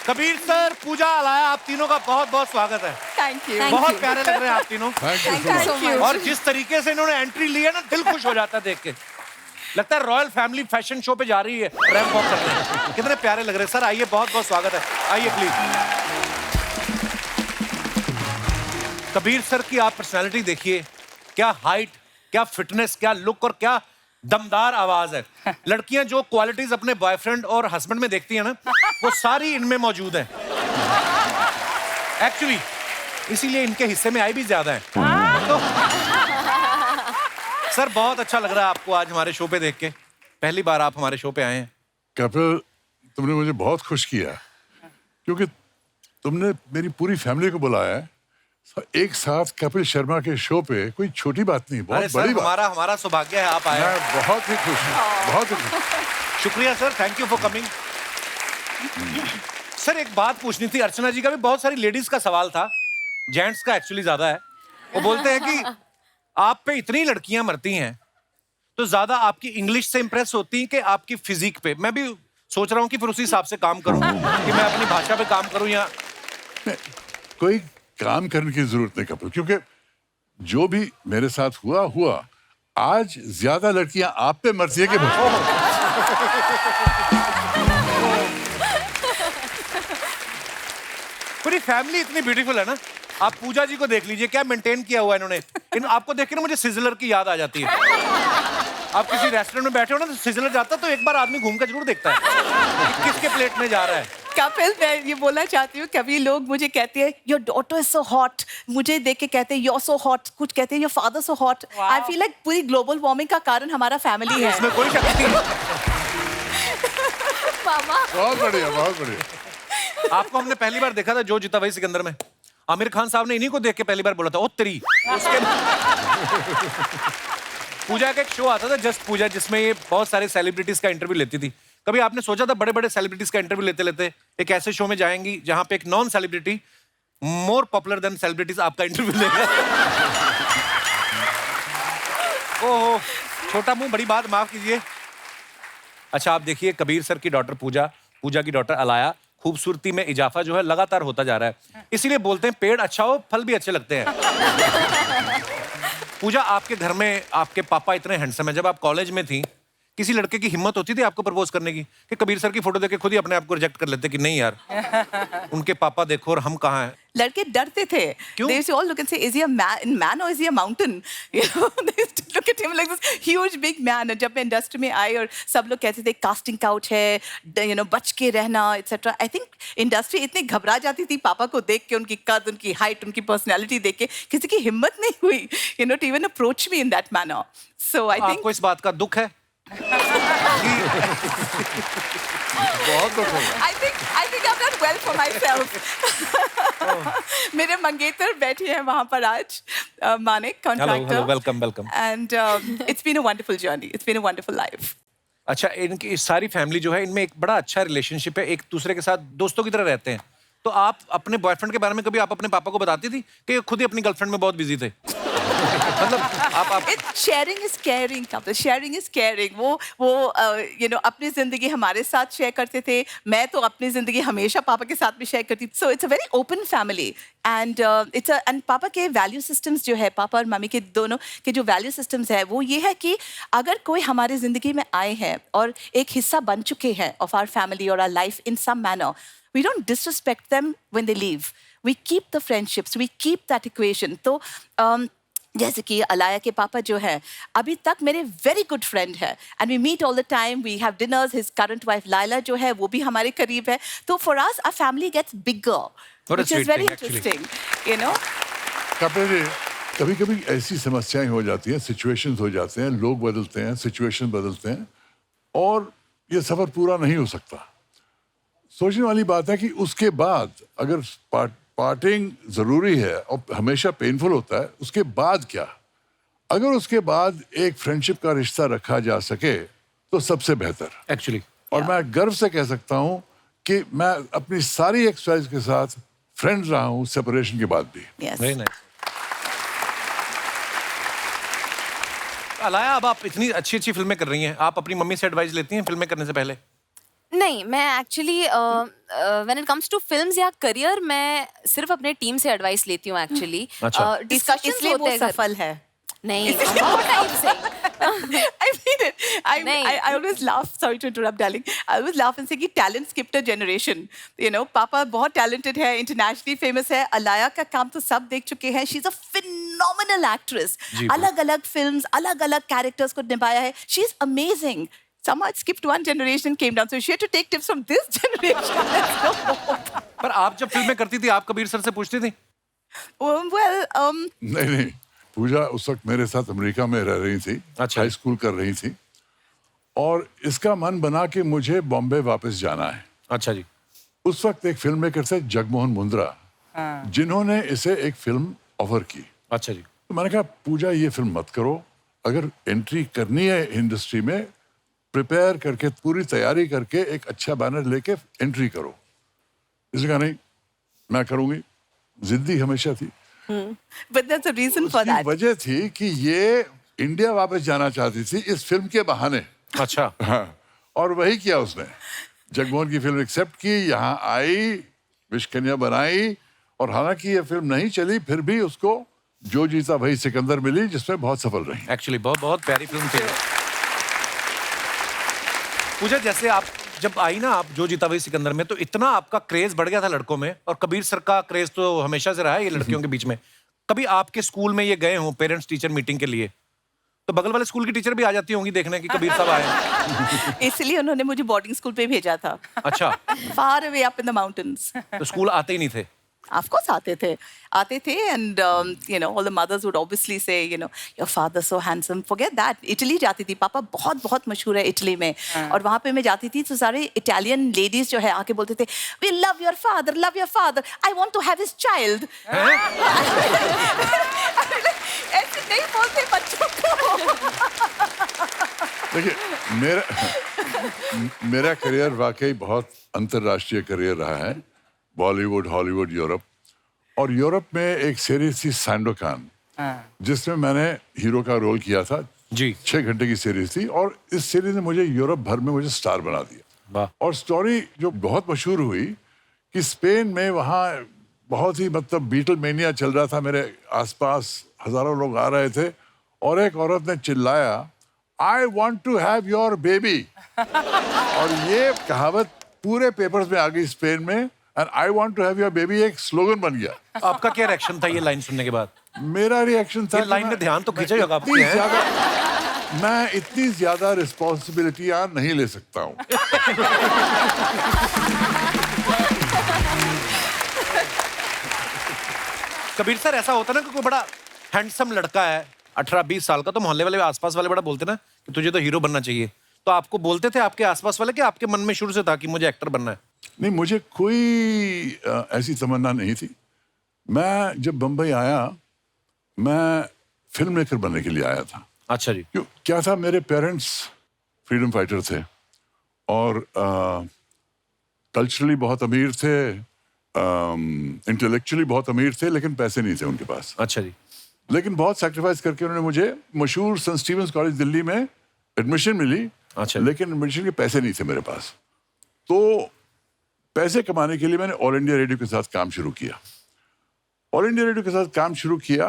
Kabir sir, पूजा, अलाया, आप तीनों का बहुत बहुत स्वागत है। Thank you. बहुत प्यारे लग रहे हैं आप तीनों। Thank you so much. और जिस तरीके से इन्होंने एंट्री ली है ना, दिल खुश हो जाता है देख के। लगता है रॉयल फैमिली फैशन शो पे जा रही है, रैंप वॉक करने। कितने प्यारे लग रहे हैं सर। आइए, बहुत बहुत स्वागत है। आइए प्लीज। कबीर सर की आप पर्सनालिटी देखिए, क्या हाइट, क्या फिटनेस, क्या लुक और क्या दमदार आवाज है। लड़कियां जो क्वालिटीज अपने बॉयफ्रेंड और हस्बैंड में देखती हैं ना, वो सारी इनमें मौजूद हैं। एक्चुअली इसीलिए इनके हिस्से में आई भी ज्यादा है। तो सर, बहुत अच्छा लग रहा है आपको आज हमारे शो पे देख के। पहली बार आप हमारे शो पे आए हैं। कपिल, तुमने मुझे बहुत खुश किया क्योंकि तुमने मेरी पूरी फैमिली को बुलाया है एक साथ कपिल शर्मा के शो पे। कोई छोटी बात नहीं, बहुत बड़ी बात। हमारा सौभाग्य है आप आए। मैं बहुत ही खुश हूँ, बहुत ही खुश। शुक्रिया sir, thank you for coming. Sir, एक बात पूछनी थी। अर्चना जी का भी बहुत सारी लेडीज का सवाल था, जेंट्स का एक्चुअली ज्यादा है। वो बोलते हैं कि आप पे इतनी लड़कियां मरती हैं तो ज्यादा आपकी इंग्लिश से इंप्रेस होती हैं कि आपकी फिजिक पे। मैं भी सोच रहा हूँ कि फिर उसी हिसाब से काम करूँ कि मैं अपनी भाषा पे काम करूँ या कोई काम करने की जरूरत नहीं कपिल, क्योंकि जो भी मेरे साथ हुआ आज ज्यादा लड़कियां आप पे मरती है कि मुझ पे। पूरी फैमिली इतनी ब्यूटीफुल है ना। आप पूजा जी को देख लीजिए, क्या मेंटेन किया हुआ इन्होंने। आपको देख के ना मुझे सिजलर की याद आ जाती है। आप किसी रेस्टोरेंट में बैठे हो ना, तो सिजलर जाता तो एक बार आदमी घूम कर जरूर देखता है कि किसके प्लेट में जा रहा है। कपिल, मैं ये बोलना चाहती हूँ, कभी लोग मुझे कहते हैं your daughter is so hot, मुझे देख के कहते हैं योर सो हॉट, कुछ कहते हैं your father so hot. I feel like पूरी ग्लोबल वार्मिंग का कारण हमारा फैमिली है। इसमें कोई शक नहीं। मामा, बहुत बढ़िया, बहुत बढ़िया। आपको हमने पहली बार देखा था जो जीता वही सिकंदर में। आमिर खान साहब ने इन्हीं को देख के पहली बार बोला था ओ तेरी। उसके पूजा का एक शो आता था जस्ट पूजा, जिसमें ये बहुत सारे सेलिब्रिटीज का इंटरव्यू लेती थी। कभी आपने सोचा था बड़े बड़े सेलिब्रिटीज का इंटरव्यू लेते लेते एक ऐसे शो में जाएंगी जहां पे एक non celebrity more popular than celebrities आपका इंटरव्यू लेगा? ओह, छोटा मुंह बड़ी बात, माफ कीजिए। अच्छा, आप देखिए कबीर सर की डॉटर पूजा, पूजा की डॉटर अलाया, खूबसूरती में इजाफा जो है लगातार होता जा रहा है। इसीलिए बोलते हैं पेड़ अच्छा हो फल भी अच्छे लगते हैं। पूजा, आपके घर में आपके पापा इतने हैंडसम हैं। जब आप कॉलेज में थी, किसी लड़के की हिम्मत होती थी आपको प्रपोज करने की कि कबीर सर की फोटो देख के खुद ही अपने आप को रिजेक्ट कर लेते कि नहीं यार, उनके पापा देखो और हम कहाँ हैं? लड़के डरते थे। क्यों? They used to all look and say, is he a man or is he a mountain? You know, they used to look at him like this huge big man. और जब मैं इंडस्ट्री में आई और सब लोग कहते थे कास्टिंग काउच है, बच के रहना, etc. I think इंडस्ट्री इतनी घबरा जाती थी पापा को देख के, उनकी कद, उनकी हाइट, उनकी पर्सनैलिटी देख के, किसी की हिम्मत नहीं हुई to even approach me in that manner. So I think आपको इस बात का दुख है? बहुत दुख होगा। I think I've done well for myself. मेरे मंगेतर बैठे हैं वहाँ पर आज, Manik contractor. Hello, welcome welcome. And it's been a wonderful journey. It's been a wonderful life. अच्छा, इनकी इस सारी फैमिली जो है, इनमें एक बड़ा अच्छा रिलेशनशिप है, एक दूसरे के साथ दोस्तों की तरह रहते हैं। तो आप अपने बॉयफ्रेंड के बारे में कभी आप अपने पापा को बताती थी कि खुद ही अपनी गर्लफ्रेंड में बहुत बिजी थे? मतलब आप Sharing is caring, couple. Sharing is caring. वो अपनी जिंदगी हमारे साथ शेयर करते थे, मैं तो अपनी जिंदगी हमेशा पापा के साथ भी शेयर करती थी। So it's a very open family and and पापा के वैल्यू सिस्टम्स जो है, पापा और मम्मी के दोनों के जो वैल्यू सिस्टम्स है, वो ये है कि अगर कोई हमारी जिंदगी में आए हैं और एक हिस्सा बन चुके हैं of our family or our life in some manner, we don't disrespect them when they leave. We keep the friendships, we keep that equation. तो जैसे कि अलाया के पापा जो है अभी तक मेरे वेरी गुड फ्रेंड है and we meet all the time, we have dinners. His current wife Laila जो है वो भी हमारे करीब है। तो for us our family gets bigger, which is very interesting, Kapil ji, कभी कभी ऐसी समस्याएं हो जाती हैं, सिचुएशंस हो जाते हैं, लोग बदलते हैं, सिचुएशन बदलते हैं और ये सफर पूरा नहीं हो सकता। सोचने वाली बात है कि उसके बाद अगर पार्टिंग जरूरी है और हमेशा पेनफुल होता है, उसके बाद क्या? अगर उसके बाद एक फ्रेंडशिप का रिश्ता रखा जा सके तो सबसे बेहतर एक्चुअली। और मैं गर्व से कह सकता हूं कि मैं अपनी सारी एक्सरसाइज के साथ फ्रेंड रहा हूं सेपरेशन के बाद भी। Very nice. अलाया, अब आप इतनी अच्छी अच्छी फिल्में कर रही हैं, आप अपनी मम्मी से एडवाइस लेती हैं फिल्में करने से पहले? नहीं, मैं actually when it comes to films या करियर, मैं सिर्फ अपने टीम से एडवाइस लेती हूँ एक्चुअली। अच्छा। डिस्कशंस इसलिए होते वो हैं घर। सफल है। नहीं, बहुत टाइम से। I mean it. नहीं। I always laugh. Sorry to interrupt, darling. I always laugh and say कि talent skipped a generation. You know, पापा बहुत talented है, internationally famous है. अलाया का काम तो सब देख चुके हैं. She's a phenomenal actress. जी, अलग-अलग films, अलग-अलग characters को निभाया है. She's amazing. Somehow it skipped one generation and came down. So she had to take tips from this generation. Let's go. पर आप जब फिल्में करती थी, आप कबीर सर से पूछती थी? Well, नहीं नहीं, पूजा उस वक्त मेरे साथ अमेरिका में रह रही थी, अच्छा। हाई स्कूल कर रही थी, और इसका मन बना कि मुझे बॉम्बे वापस जाना है। अच्छा जी। उस वक्त एक फिल्म मेकर थे जगमोहन मुंद्रा, जिन्होंने इसे एक फिल्म ऑफर की। अच्छा जी। तो मैंने कहा पूजा ये फिल्म मत करो, अगर एंट्री करनी है इंडस्ट्री में प्रिपेयर करके पूरी तैयारी करके एक अच्छा बैनर लेके एंट्री करो। इसने कहा नहीं मैं करूंगी, जिद्दी हमेशा थी। but there's a reason for उसकी that. वजह थी कि ये इंडिया वापस जाना चाहती थी इस फिल्म के बहाने। अच्छा। हाँ, और वही किया उसने। जगमोहन की फिल्म एक्सेप्ट की, यहाँ आई, विश कन्या बनाई, और हालांकि ये फिल्म नहीं चली फिर भी उसको जो जीता वही सिकंदर मिली, जिसमें बहुत सफल रही। एक्चुअली बहुत बहुत प्यारी फिल्म थी। पूजा, जैसे आप जब आई ना, आप जो जीता वही सिकंदर में, तो इतना आपका क्रेज बढ़ गया था लड़कों में, और कबीर सर का क्रेज तो हमेशा से रहा है ये लड़कियों के बीच में। कभी आपके स्कूल में ये गए हों पेरेंट्स टीचर मीटिंग के लिए, तो बगल वाले स्कूल की टीचर भी आ जाती होंगी देखने की कबीर साहब आए हैं। इसलिए उन्होंने मुझे बोर्डिंग स्कूल पे भेजा था. अच्छा, Far away up in the mountains. तो स्कूल आते ही नहीं थे? Of course आते थे, and you know all the mothers would obviously say, you know, your father so handsome. Forget that. Italy जाती थी, पापा बहुत बहुत मशहूर है इटली में, और वहाँ पे मैं जाती थी तो सारे इटालियन लेडीज जो है आके बोलते थे, we love your father, I want to have his child. ऐसे नहीं बोलते बच्चों को. देखिए मेरा करियर वाकई बहुत अंतर्राष्ट्रीय करियर रहा है, बॉलीवुड, हॉलीवुड, यूरोप। और यूरोप में एक सीरीज थी सैंडोकान, जिसमें मैंने हीरो का रोल किया था जी। 6 घंटे की सीरीज थी, और इस सीरीज ने मुझे यूरोप भर में मुझे स्टार बना दिया। वाह। और स्टोरी जो बहुत मशहूर हुई कि स्पेन में वहाँ बहुत ही मतलब बीटल मेनिया चल रहा था, मेरे आसपास हजारों लोग आ रहे थे, और एक औरत ने चिल्लाया, I want to have your baby. और ये कहावत पूरे पेपर्स में आ गई स्पेन में, and I want to have your baby एक स्लोगन बन गया। आपका क्या रिएक्शन था ये लाइन सुनने के बाद? मेरा रिएक्शन था ये लाइन कि ने ध्यान तो खींचा ही होगा आपके, इतनी हैं? मैं इतनी ज्यादा रिस्पॉन्सिबिलिटियां नहीं ले सकता हूँ। कबीर सर, ऐसा होता ना कि कोई बड़ा हैंडसम लड़का है 18-20 साल का, तो मोहल्ले वाले आसपास वाले बड़ा बोलते ना कि तुझे तो हीरो बनना चाहिए, तो आपको बोलते थे आपके आसपास वाले कि आपके मन में शुरू से था कि मुझे एक्टर बनना है? नहीं, मुझे कोई ऐसी तमन्ना नहीं थी। मैं जब बम्बई आया, मैं फिल्म मेकर बनने के लिए आया था। अच्छा जी। क्यों, क्या था, मेरे पेरेंट्स फ्रीडम फाइटर थे, और कल्चरली बहुत अमीर थे, इंटेलेक्चुअली बहुत अमीर थे, लेकिन पैसे नहीं थे उनके पास। अच्छा जी। लेकिन बहुत सैक्रिफाइस करके उन्होंने मुझे मशहूर सेंट स्टीवेंस कॉलेज दिल्ली में एडमिशन मिली। अच्छा। लेकिन एडमिशन के पैसे नहीं थे मेरे पास, तो पैसे कमाने के लिए मैंने ऑल इंडिया रेडियो के साथ काम शुरू किया। ऑल इंडिया रेडियो के साथ काम शुरू किया,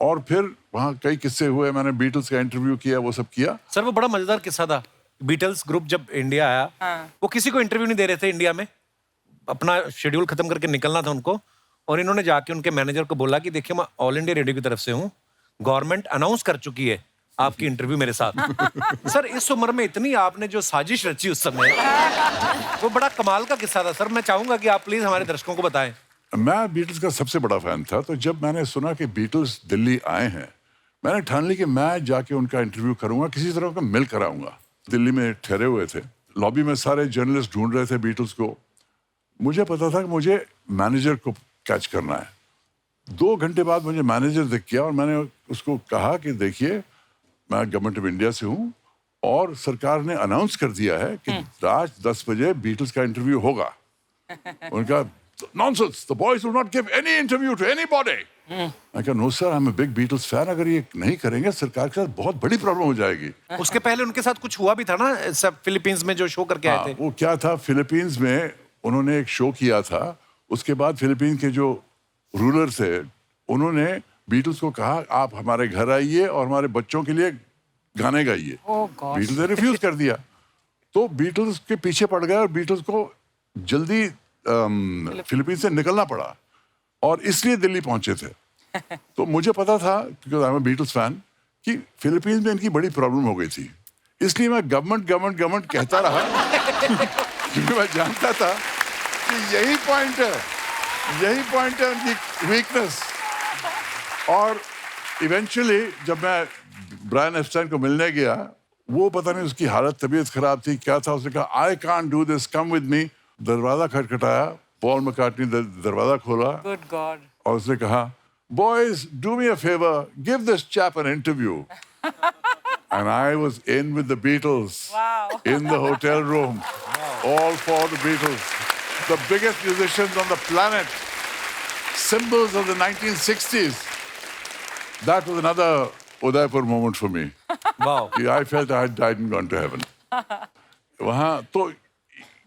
और फिर वहाँ कई किस्से हुए, मैंने बीटल्स का इंटरव्यू किया, वो सब किया। सर, वो बड़ा मजेदार किस्सा था। बीटल्स ग्रुप जब इंडिया आया, वो किसी को इंटरव्यू नहीं दे रहे थे इंडिया में, अपना शेड्यूल खत्म करके निकलना था उनको, और इन्होंने जाके उनके मैनेजर को बोला कि देखिए मैं ऑल इंडिया रेडियो की तरफ से हूँ, गवर्नमेंट अनाउंस कर चुकी है आपकी इंटरव्यू मेरे साथ। सर, इस उम्र में इतनी आपने जो साजिश रची उस समय, वो बड़ा कमाल का किस्सा था सर। मैं चाहूंगा कि आप प्लीज हमारे दर्शकों को बताएं। मैं बीटल्स का सबसे बड़ा फैन था, तो जब मैंने सुना कि बीटल्स दिल्ली आए हैं, मैंने ठान ली कि मैं जाके उनका इंटरव्यू करूंगा, किसी तरह का मिल कराऊंगा। दिल्ली में ठहरे हुए थे, लॉबी में सारे जर्नलिस्ट ढूंढ रहे थे बीटल्स को। मुझे पता था कि मुझे मैनेजर को कैच करना है। 2 घंटे बाद मुझे मैनेजर दिख गया, और मैंने उसको कहा कि देखिए मैं गवर्नमेंट ऑफ इंडिया से हूँ, और सरकार ने अनाउंस कर दिया है कि रात 10 बजे बीटल्स का इंटरव्यू होगा। उनका nonsense, the boys will not give any interview to anybody. मैं कहा no sir, I am a big Beatles fan, अगर ये नहीं करेंगे सरकार के साथ बहुत बड़ी प्रॉब्लम हो जाएगी। उसके पहले उनके साथ कुछ हुआ भी था ना, सब फिलीपींस में जो शो करके आए थे। वो क्या था, फिलीपींस में उन्होंने एक शो किया था, उसके बाद फिलीपींस के जो रूलर थे उन्होंने बीटल्स को कहा आप हमारे घर आइए और हमारे बच्चों के लिए गाने गाइए। बीटल्स ने रिफ्यूज कर दिया, तो बीटल्स के पीछे पड़ गए और बीटल्स को जल्दी फिलीपींस से निकलना पड़ा और इसलिए दिल्ली पहुंचे थे। तो मुझे पता था, क्योंकि I am a Beatles fan, कि फिलीपींस में इनकी बड़ी प्रॉब्लम हो गई थी, इसलिए मैं गवर्नमेंट कहता रहा क्योंकि मैं जानता था कि यही पॉइंट है उनकी वीकनेस। और इवेंचुअली जब मैं ब्रायन एप्स्टाइन को मिलने गया, वो पता नहीं उसकी हालत, तबीयत खराब थी, क्या था, उसने कहा I can't do this, come with me. दरवाजा खटखटाया, पॉल मैकार्टनी दरवाजा खोला और उसने कहा boys do me a favour, give this chap an interview. And I was in with the Beatles in the hotel room, all for the Beatles, the biggest musicians on the planet, symbols of the 1960s. That was another Udaipur moment for me. Wow. I felt I had died and gone to heaven. वहाँ तो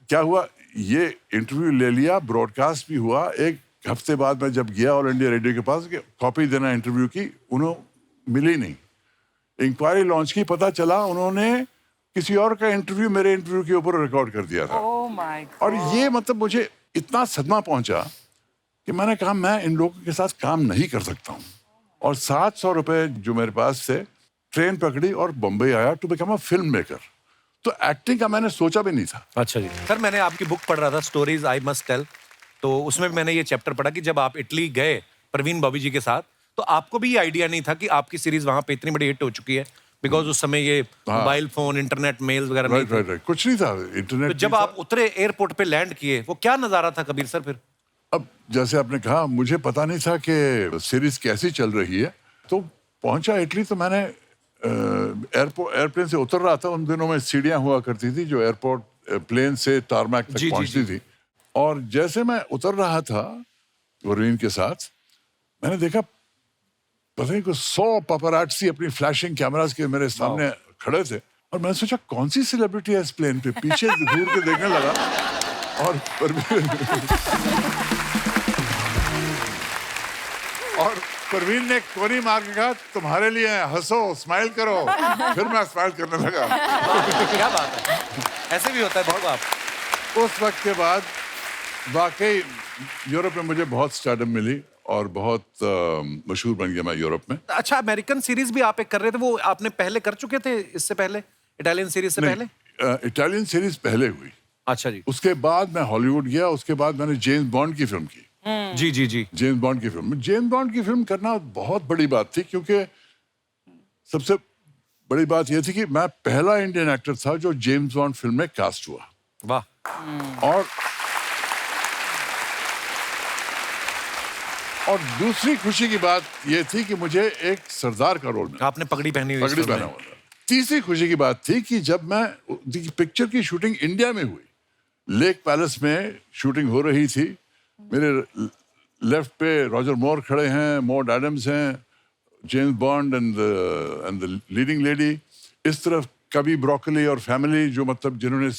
क्या हुआ, ये interview ले लिया, broadcast भी हुआ। एक हफ्ते बाद मैं जब गया ऑल इंडिया रेडियो के पास कॉपी देना इंटरव्यू की, उन्होंने मिली नहीं। इंक्वायरी लॉन्च की, पता चला उन्होंने किसी और का इंटरव्यू मेरे इंटरव्यू के ऊपर रिकॉर्ड कर दिया था। और ये मतलब मुझे इतना सदमा पहुंचा कि मैंने कहा मैं इन लोगों के साथ काम नहीं कर सकता हूँ। और 700 रुपए जो मेरे पास थे, ट्रेन पकड़ी और बम्बई आया to become a film maker. तो एक्टिंग का मैंने सोचा भी नहीं था। अच्छा जी सर, मैंने आपकी बुक पढ़ रहा था, स्टोरीज आई मस्ट टेल, तो उसमें मैंने ये चैप्टर पढ़ा कि जब आप इटली गए प्रवीण बॉबी जी के साथ, तो आपको भी ये आइडिया नहीं था कि आपकी सीरीज वहां पे इतनी बड़ी हिट हो चुकी है, बिकॉज उस समय ये मोबाइल फोन, इंटरनेट, मेल वगैरह नहीं थे। राइट, कुछ नहीं था, इंटरनेट। तो जब आप उतरे एयरपोर्ट पे लैंड किए, वो क्या नजारा था कबीर सर फिर? अब जैसे आपने कहा, मुझे पता नहीं था कि सीरीज कैसी चल रही है, तो पहुंचा इटली, तो मैंने एयरप्लेन से उतर रहा था। उन दिनों में सीढ़ियां हुआ करती थी जो एयरपोर्ट प्लेन से टारमैक तक पहुंचती थी। और जैसे मैं उतर रहा था वरीन के साथ, मैंने देखा पता नहीं कुछ 100 पापरात्सी अपनी फ्लैशिंग कैमरास के मेरे सामने खड़े थे। और मैंने सोचा कौन सी सेलिब्रिटी है इस प्लेन पे, पीछे घूर के देखने लगा और परवीन ने कोनी मार के कहा तुम्हारे लिए हंसो, स्माइल करो। फिर मैं स्माइल करने लगा। क्या बात है, ऐसे भी होता है बहुत बात। उस वक्त के बाद वाकई यूरोप में मुझे बहुत स्टारडम मिली और बहुत मशहूर बन गया मैं यूरोप में। अच्छा, अमेरिकन सीरीज भी आप एक कर रहे थे, वो आपने पहले कर चुके थे इससे पहले, इटालियन सीरीज से पहले? इटालियन सीरीज पहले हुई। अच्छा जी। उसके बाद मैं हॉलीवुड गया, उसके बाद मैंने जेम्स बॉन्ड की फिल्म की। जी जी जी। जेम्स बॉन्ड की फिल्म, जेम्स बॉन्ड की फिल्म करना बहुत बड़ी बात थी, क्योंकि सबसे बड़ी बात यह थी कि मैं पहला इंडियन एक्टर था जो जेम्स बॉन्ड फिल्म में कास्ट हुआ। वाह। और दूसरी खुशी की बात यह थी कि मुझे एक सरदार का रोल मिला। आपने पगड़ी पहनी हुई, पगड़ी पहना हुआ। तीसरी खुशी की बात थी कि जब मैं पिक्चर की शूटिंग इंडिया में हुई, लेक पैलेस में शूटिंग हो रही थी, मेरे लेफ्ट पे रॉजर मोर खड़े हैं, मॉड एडम्स हैं, James bond and the leading lady, इस तरफ कभी ब्रोकली और फैमिली, जो मतलब जिन्होंने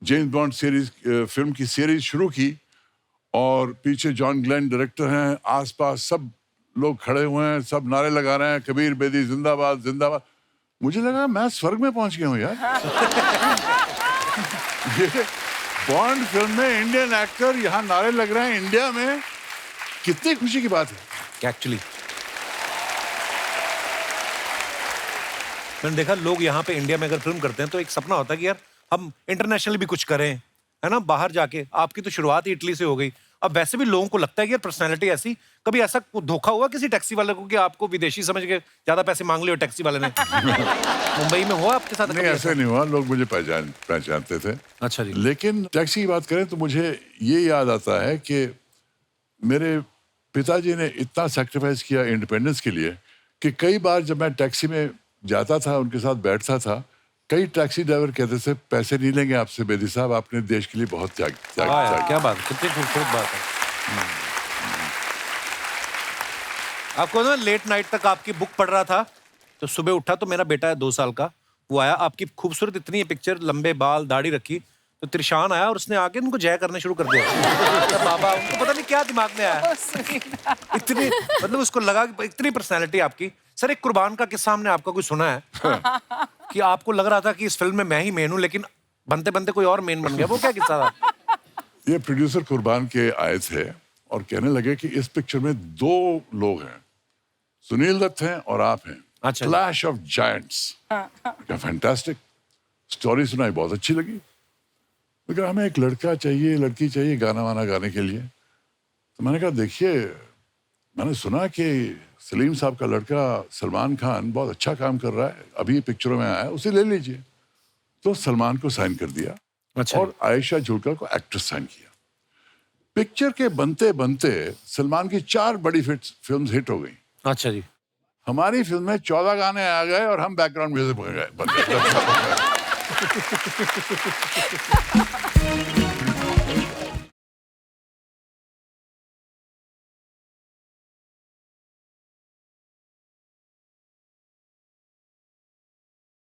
जेम्स बॉन्ड सीरीज फिल्म की सीरीज शुरू की, और पीछे जॉन ग्लेन डायरेक्टर हैं, आसपास सब लोग खड़े हुए हैं, सब नारे लगा रहे हैं, कबीर बेदी जिंदाबाद जिंदाबाद। मुझे लगा मैं स्वर्ग में पहुंच गया हूँ यार। ये बॉन्ड फिल्म में इंडियन एक्टर यहाँ नारे लग रहे हैं इंडिया में, कितनी खुशी की बात है। एक्चुअली मैंने देखा लोग यहाँ पे इंडिया में अगर फिल्म करते हैं तो एक सपना होता है कि यार हम इंटरनेशनल भी कुछ करें, है ना, बाहर जाके। आपकी तो शुरुआत ही इटली से हो गई। अब वैसे भी लोगों को लगता है कि यार पर्सनालिटी ऐसी, कभी ऐसा धोखा हुआ किसी टैक्सी वाले को कि आपको विदेशी समझ के ज्यादा पैसे मांग लिए हो टैक्सी वाले ने? मुंबई में हुआ आपके साथ? नहीं, ऐसा नहीं हुआ, लोग मुझे पहचानते थे। अच्छा जी। लेकिन टैक्सी की बात करें तो मुझे ये याद आता है कि मेरे पिताजी ने इतना सेक्रीफाइस किया इंडिपेंडेंस के लिए कि कई बार जब मैं टैक्सी में जाता था, उनके साथ बैठता था, कई टैक्सी ड्राइवर कहते थे पैसे नहीं लेंगे आपसे बेदी साहब, आपने देश के लिए बहुत त्याग। क्या बात, कितनी खूबसूरत बात है। आपको ना लेट नाइट तक आपकी बुक पढ़ रहा था, तो सुबह उठा तो मेरा बेटा है 2 साल का, वो आया, आपकी खूबसूरत इतनी है पिक्चर, लंबे बाल दाढ़ी रखी, तो त्रिशान आया और उसने आके उनको जय करने शुरू कर दिया। बाबा, उनको पता नहीं क्या दिमाग में आया, इतनी मतलब उसको लगा कि इतनी पर्सनैलिटी आपकी। सर, एक कुर्बान का किस्सा हमने आपका कोई सुना है कि आपको लग रहा था कि इस फिल्म में मैं ही मेन हूँ, लेकिन बनते बनते कोई और मेन बन गया, वो क्या किस्सा था? ये प्रोड्यूसर कुर्बान के आए थे और कहने लगे कि इस पिक्चर में 2 लोग हैं, सुनील दत्त हैं और आप हैं, अच्छा। Clash of giants. क्या फैंटास्टिक स्टोरी सुनाई, बहुत अच्छी लगी। लेकिन हमें एक लड़का चाहिए, लड़की चाहिए गाना वाना गाने के लिए। तो मैंने कहा देखिए, मैंने सुना कि सलीम साहब का लड़का सलमान खान बहुत अच्छा काम कर रहा है, अभी पिक्चरों में आया है, उसे ले लीजिए। तो सलमान को साइन कर दिया। अच्छा। और आयशा जुल्का को एक्ट्रेस साइन किया। पिक्चर के बनते बनते सलमान की 4 बड़ी फिल्म्स हिट हो गई। अच्छा जी। हमारी फिल्म में 14 गाने आ गए और हम बैकग्राउंड म्यूजिक बन गए।